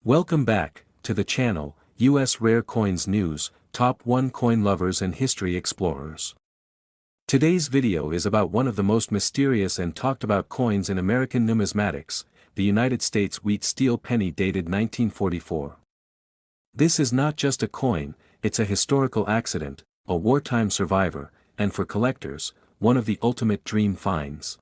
Welcome back to the channel, US Rare Coins News, Top 1 Coin Lovers and History Explorers. Today's video is about one of the most mysterious and talked about coins in American numismatics, the United States wheat steel penny dated 1944. This is not just a coin, it's a historical accident, a wartime survivor, and for collectors, one of the ultimate dream finds.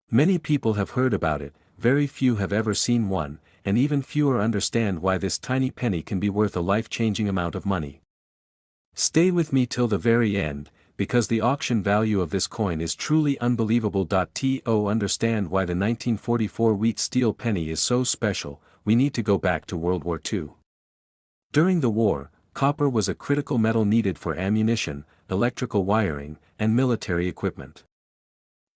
Many people have heard about it, very few have ever seen one, and even fewer understand why this tiny penny can be worth a life-changing amount of money. Stay with me till the very end, because the auction value of this coin is truly unbelievable. To understand why the 1944 wheat steel penny is so special, we need to go back to World War II. During the war, copper was a critical metal needed for ammunition, electrical wiring, and military equipment.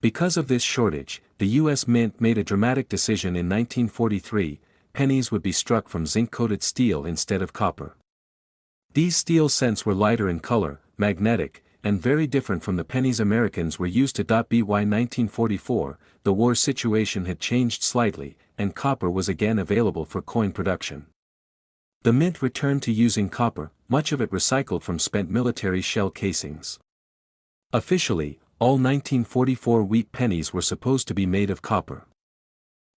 Because of this shortage, the U.S. Mint made a dramatic decision in 1943, pennies would be struck from zinc-coated steel instead of copper. These steel cents were lighter in color, magnetic, and very different from the pennies Americans were used to. By 1944, the war situation had changed slightly, and copper was again available for coin production. The mint returned to using copper, much of it recycled from spent military shell casings. Officially, all 1944 wheat pennies were supposed to be made of copper.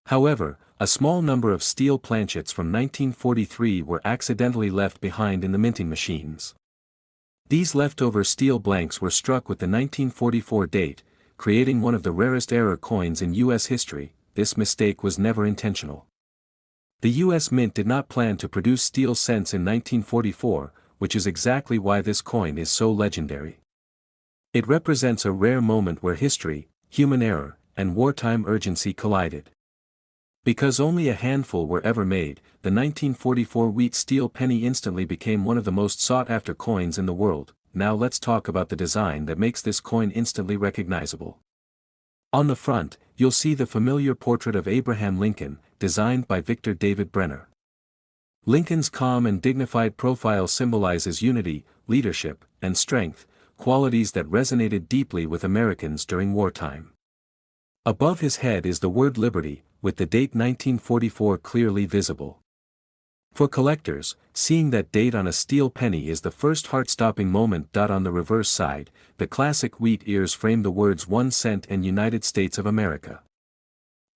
However, a small number of steel planchets from 1943 were accidentally left behind in the minting machines. These leftover steel blanks were struck with the 1944 date, creating one of the rarest error coins in U.S. history. This mistake was never intentional. The U.S. Mint did not plan to produce steel cents in 1944, which is exactly why this coin is so legendary. It represents a rare moment where history, human error, and wartime urgency collided. Because only a handful were ever made, the 1944 wheat steel penny instantly became one of the most sought-after coins in the world. Now let's talk about the design that makes this coin instantly recognizable. On the front, you'll see the familiar portrait of Abraham Lincoln, designed by Victor David Brenner. Lincoln's calm and dignified profile symbolizes unity, leadership, and strength, qualities that resonated deeply with Americans during wartime. Above his head is the word liberty, with the date 1944 clearly visible. For collectors, seeing that date on a steel penny is the first heart-stopping moment. On the reverse side, the classic wheat ears frame the words 1 cent and United States of America.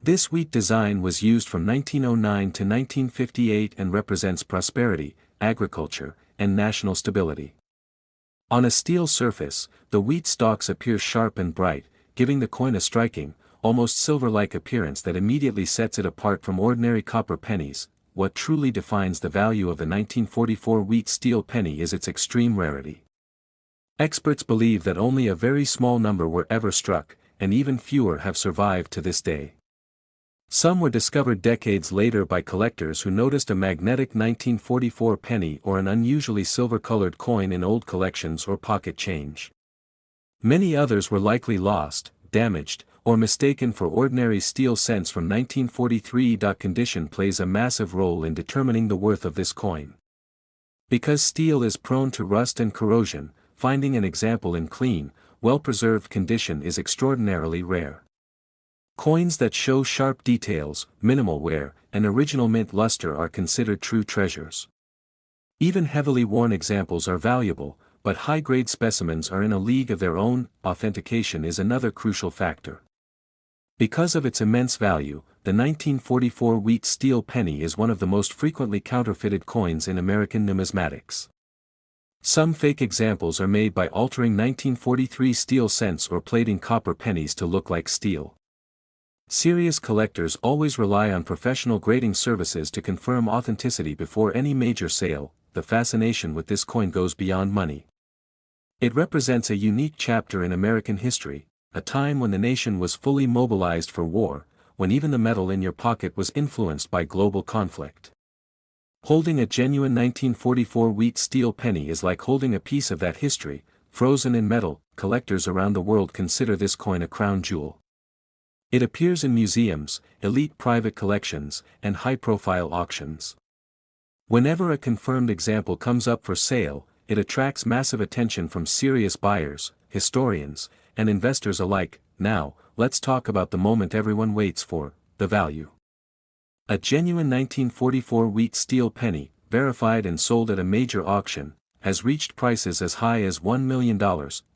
This wheat design was used from 1909 to 1958 and represents prosperity, agriculture, and national stability. On a steel surface, the wheat stalks appear sharp and bright, giving the coin a striking, almost silver-like appearance that immediately sets it apart from ordinary copper pennies. What truly defines the value of the 1944 wheat steel penny is its extreme rarity. Experts believe that only a very small number were ever struck, and even fewer have survived to this day. Some were discovered decades later by collectors who noticed a magnetic 1944 penny or an unusually silver-colored coin in old collections or pocket change. Many others were likely lost, damaged, or mistaken for ordinary steel cents from 1943. Condition plays a massive role in determining the worth of this coin. Because steel is prone to rust and corrosion, finding an example in clean, well-preserved condition is extraordinarily rare. Coins that show sharp details, minimal wear, and original mint luster are considered true treasures. Even heavily worn examples are valuable, but high-grade specimens are in a league of their own. Authentication is another crucial factor. Because of its immense value, the 1944 wheat steel penny is one of the most frequently counterfeited coins in American numismatics. Some fake examples are made by altering 1943 steel cents or plating copper pennies to look like steel. Serious collectors always rely on professional grading services to confirm authenticity before any major sale. The fascination with this coin goes beyond money. It represents a unique chapter in American history, a time when the nation was fully mobilized for war, when even the metal in your pocket was influenced by global conflict. Holding a genuine 1944 wheat steel penny is like holding a piece of that history, frozen in metal. Collectors around the world consider this coin a crown jewel. It appears in museums, elite private collections, and high-profile auctions. Whenever a confirmed example comes up for sale, it attracts massive attention from serious buyers, historians, and investors alike. Now, let's talk about the moment everyone waits for, the value. A genuine 1944 wheat steel penny, verified and sold at a major auction, has reached prices as high as $1 million,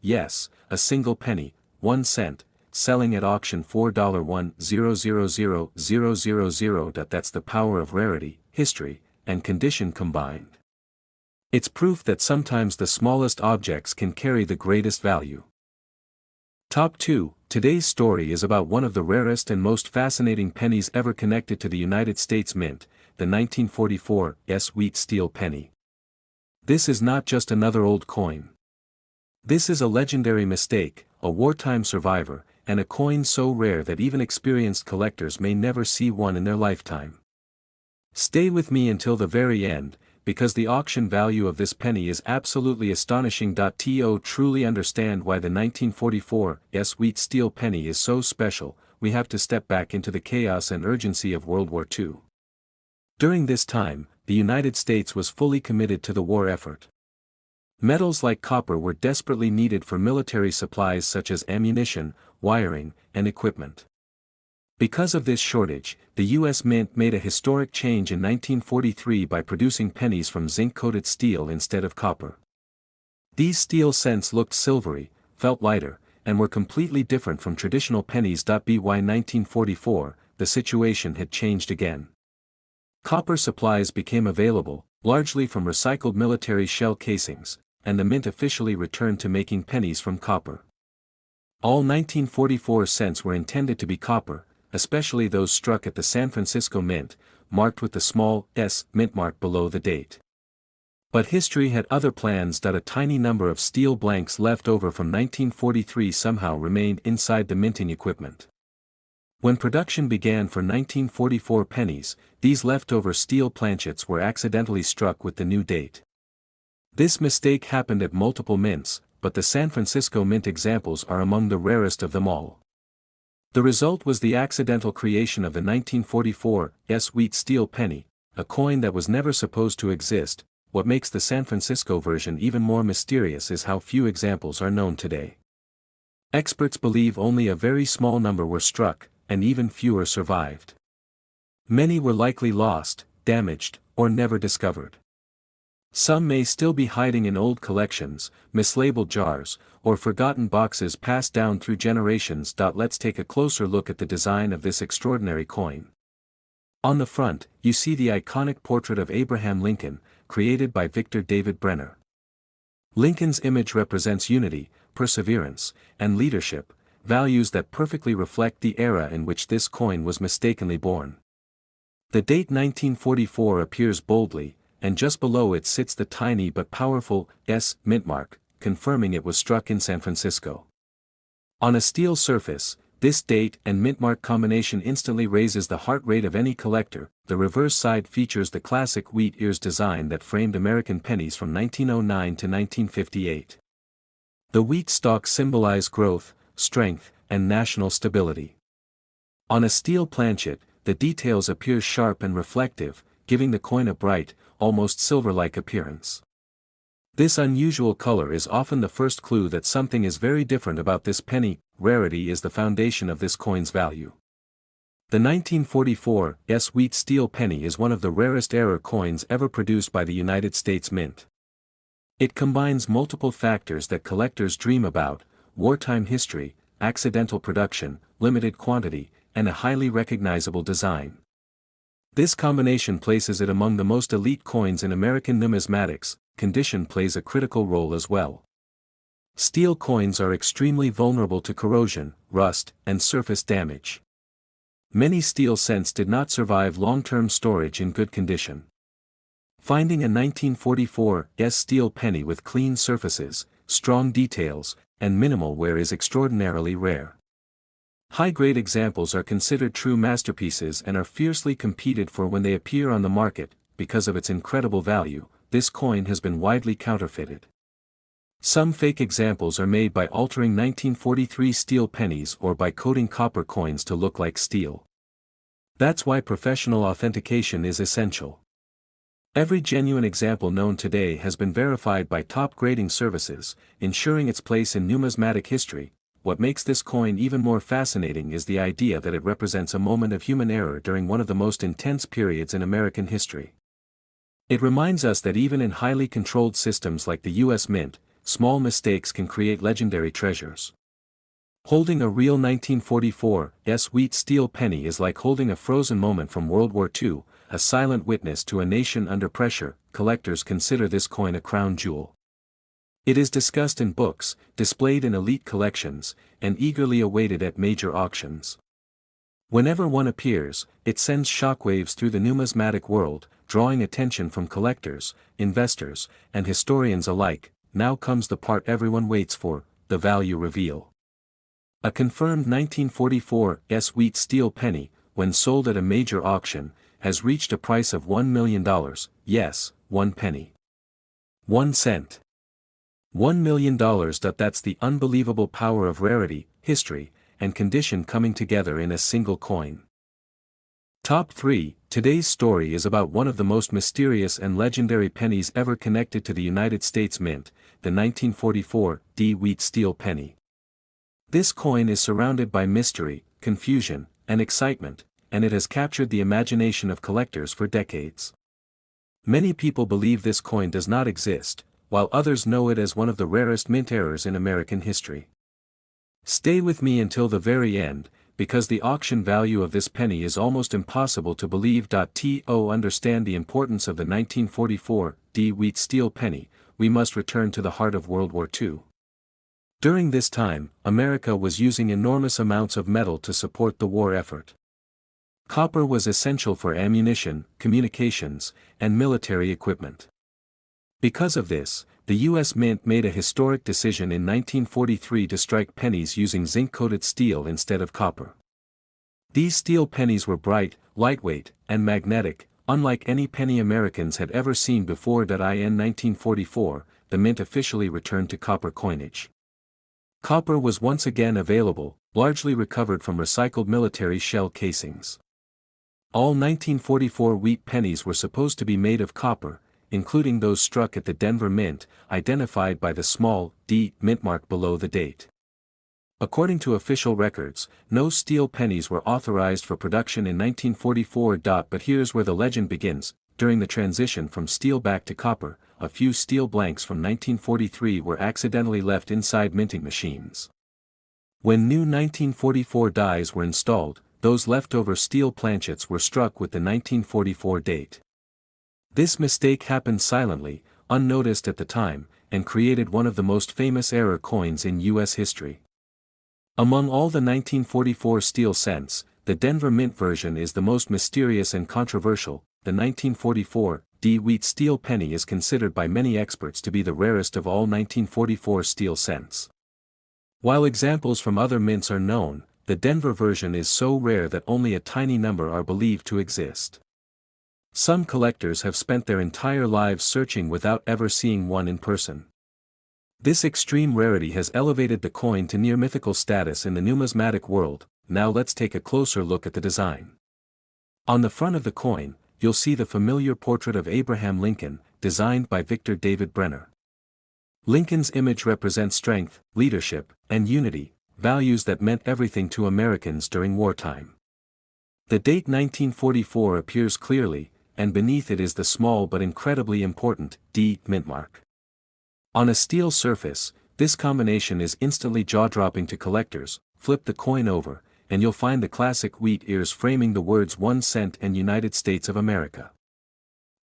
yes, a single penny, 1 cent, selling at auction $4,100,000. That's the power of rarity, history, and condition combined. It's proof that sometimes the smallest objects can carry the greatest value. Top 2. Today's story is about one of the rarest and most fascinating pennies ever connected to the United States Mint, the 1944 wheat steel penny. This is not just another old coin. This is a legendary mistake, a wartime survivor, and a coin so rare that even experienced collectors may never see one in their lifetime. Stay with me until the very end, because the auction value of this penny is absolutely astonishing. To truly understand why the 1944 wheat steel penny is so special, we have to step back into the chaos and urgency of World War II. During this time, the United States was fully committed to the war effort. Metals like copper were desperately needed for military supplies such as ammunition, wiring, and equipment. Because of this shortage, the U.S. Mint made a historic change in 1943 by producing pennies from zinc-coated steel instead of copper. These steel cents looked silvery, felt lighter, and were completely different from traditional pennies. By 1944, the situation had changed again. Copper supplies became available, largely from recycled military shell casings, and the mint officially returned to making pennies from copper. All 1944 cents were intended to be copper, especially those struck at the San Francisco Mint, marked with the small S mint mark below the date. But history had other plans. A tiny number of steel blanks left over from 1943 somehow remained inside the minting equipment. When production began for 1944 pennies, these leftover steel planchets were accidentally struck with the new date. This mistake happened at multiple mints, but the San Francisco Mint examples are among the rarest of them all. The result was the accidental creation of the 1944 wheat steel penny, a coin that was never supposed to exist. What makes the San Francisco version even more mysterious is how few examples are known today. Experts believe only a very small number were struck, and even fewer survived. Many were likely lost, damaged, or never discovered. Some may still be hiding in old collections, mislabeled jars, or forgotten boxes passed down through generations. Let's take a closer look at the design of this extraordinary coin. On the front, you see the iconic portrait of Abraham Lincoln, created by Victor David Brenner. Lincoln's image represents unity, perseverance, and leadership, values that perfectly reflect the era in which this coin was mistakenly born. The date 1944 appears boldly, and just below it sits the tiny but powerful S mint mark, confirming it was struck in San Francisco. On a steel surface, this date and mint mark combination instantly raises the heart rate of any collector. The reverse side features the classic wheat ears design that framed American pennies from 1909 to 1958. The wheat stalks symbolize growth, strength, and national stability. On a steel planchet, the details appear sharp and reflective, giving the coin a bright, almost silver-like appearance. This unusual color is often the first clue that something is very different about this penny. Rarity is the foundation of this coin's value. The 1944 wheat steel penny is one of the rarest error coins ever produced by the United States Mint. It combines multiple factors that collectors dream about: wartime history, accidental production, limited quantity, and a highly recognizable design. This combination places it among the most elite coins in American numismatics. Condition plays a critical role as well. Steel coins are extremely vulnerable to corrosion, rust, and surface damage. Many steel cents did not survive long-term storage in good condition. Finding a 1944 steel penny with clean surfaces, strong details, and minimal wear is extraordinarily rare. High-grade examples are considered true masterpieces and are fiercely competed for when they appear on the market. Because of its incredible value, this coin has been widely counterfeited. Some fake examples are made by altering 1943 steel pennies or by coating copper coins to look like steel. That's why professional authentication is essential. Every genuine example known today has been verified by top grading services, ensuring its place in numismatic history. what makes this coin even more fascinating is the idea that it represents a moment of human error during one of the most intense periods in American history. It reminds us that even in highly controlled systems like the US Mint, small mistakes can create legendary treasures. Holding a real 1944 wheat steel penny is like holding a frozen moment from World War II, a silent witness to a nation under pressure. Collectors consider this coin a crown jewel. It is discussed in books, displayed in elite collections, and eagerly awaited at major auctions. Whenever one appears, it sends shockwaves through the numismatic world, drawing attention from collectors, investors, and historians alike. Now comes the part everyone waits for, the value reveal. A confirmed 1944 wheat steel penny, when sold at a major auction, has reached a price of $1 million, yes, 1 penny. 1 cent. $1 million. That's the unbelievable power of rarity, history, and condition coming together in a single coin. Top 3. Today's story is about one of the most mysterious and legendary pennies ever connected to the United States Mint, the 1944 wheat steel penny. This coin is surrounded by mystery, confusion, and excitement, and it has captured the imagination of collectors for decades. Many people believe this coin does not exist, while others know it as one of the rarest mint errors in American history. Stay with me until the very end, because the auction value of this penny is almost impossible to believe. To understand the importance of the 1944 wheat steel penny, we must return to the heart of World War II. During this time, America was using enormous amounts of metal to support the war effort. Copper was essential for ammunition, communications, and military equipment. Because of this, the U.S. Mint made a historic decision in 1943 to strike pennies using zinc-coated steel instead of copper. These steel pennies were bright, lightweight, and magnetic, unlike any penny Americans had ever seen before. In 1944, the Mint officially returned to copper coinage. Copper was once again available, largely recovered from recycled military shell casings. All 1944 wheat pennies were supposed to be made of copper, including those struck at the Denver Mint, identified by the small D mint mark below the date. According to official records, no steel pennies were authorized for production in 1944. But here's where the legend begins. During the transition from steel back to copper, a few steel blanks from 1943 were accidentally left inside minting machines. When new 1944 dies were installed, those leftover steel planchets were struck with the 1944 date. This mistake happened silently, unnoticed at the time, and created one of the most famous error coins in U.S. history. Among all the 1944 steel cents, the Denver Mint version is the most mysterious and controversial. The 1944 wheat steel penny is considered by many experts to be the rarest of all 1944 steel cents. While examples from other mints are known, the Denver version is so rare that only a tiny number are believed to exist. Some collectors have spent their entire lives searching without ever seeing one in person. This extreme rarity has elevated the coin to near mythical status in the numismatic world. Now let's take a closer look at the design. On the front of the coin, you'll see the familiar portrait of Abraham Lincoln, designed by Victor David Brenner. Lincoln's image represents strength, leadership, and unity, values that meant everything to Americans during wartime. The date 1944 appears clearly, and beneath it is the small but incredibly important D mint mark. On a steel surface, this combination is instantly jaw-dropping to collectors. Flip the coin over, and you'll find the classic wheat ears framing the words 1 cent and United States of America.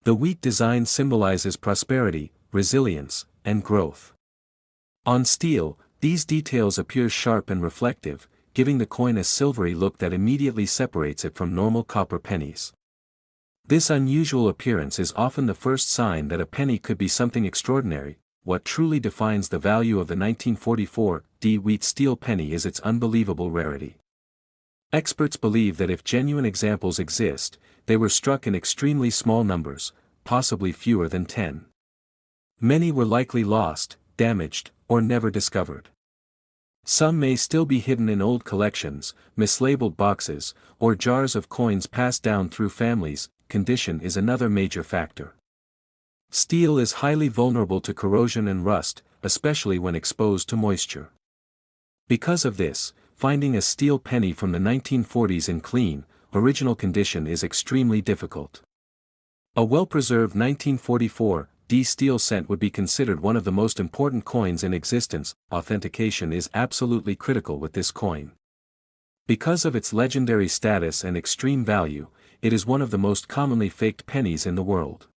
The wheat design symbolizes prosperity, resilience, and growth. On steel, these details appear sharp and reflective, giving the coin a silvery look that immediately separates it from normal copper pennies. This unusual appearance is often the first sign that a penny could be something extraordinary. What truly defines the value of the 1944 wheat steel penny is its unbelievable rarity. Experts believe that if genuine examples exist, they were struck in extremely small numbers, possibly fewer than 10. Many were likely lost, damaged, or never discovered. Some may still be hidden in old collections, mislabeled boxes, or jars of coins passed down through families. Condition is another major factor. Steel is highly vulnerable to corrosion and rust, especially when exposed to moisture. Because of this, finding a steel penny from the 1940s in clean, original condition is extremely difficult. A well-preserved 1944 D steel cent would be considered one of the most important coins in existence. Authentication is absolutely critical with this coin. Because of its legendary status and extreme value, it is one of the most commonly faked pennies in the world.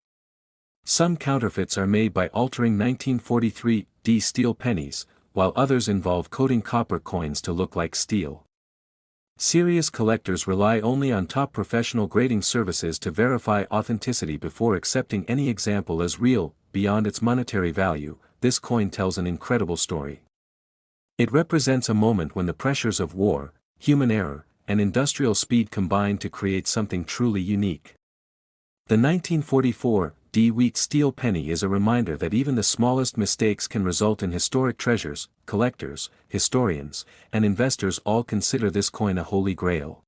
Some counterfeits are made by altering 1943 D steel pennies, while others involve coating copper coins to look like steel. Serious collectors rely only on top professional grading services to verify authenticity before accepting any example as real. Beyond its monetary value, this coin tells an incredible story. It represents a moment when the pressures of war, human error, and industrial speed combined to create something truly unique. The 1944 D wheat steel penny is a reminder that even the smallest mistakes can result in historic treasures. Collectors, historians, and investors all consider this coin a holy grail.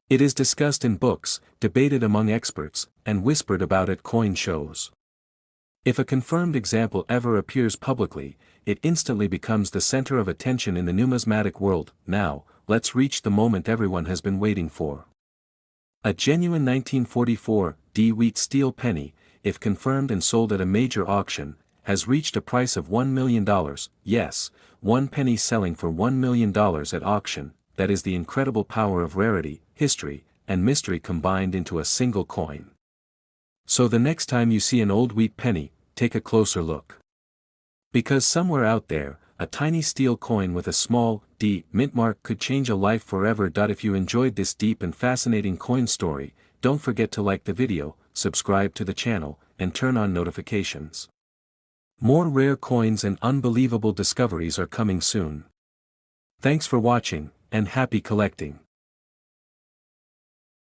It is discussed in books, debated among experts, and whispered about at coin shows. If a confirmed example ever appears publicly, it instantly becomes the center of attention in the numismatic world. Now, let's reach the moment everyone has been waiting for. A genuine 1944 D wheat steel penny, if confirmed and sold at a major auction, has reached a price of $1 million. Yes, one penny selling for $1 million at auction. That is the incredible power of rarity, history, and mystery combined into a single coin. So the next time you see an old wheat penny, take a closer look. Because somewhere out there, a tiny steel coin with a small D mint mark could change a life forever. If you enjoyed this deep and fascinating coin story, don't forget to like the video, subscribe to the channel, and turn on notifications. More rare coins and unbelievable discoveries are coming soon. Thanks for watching, and happy collecting.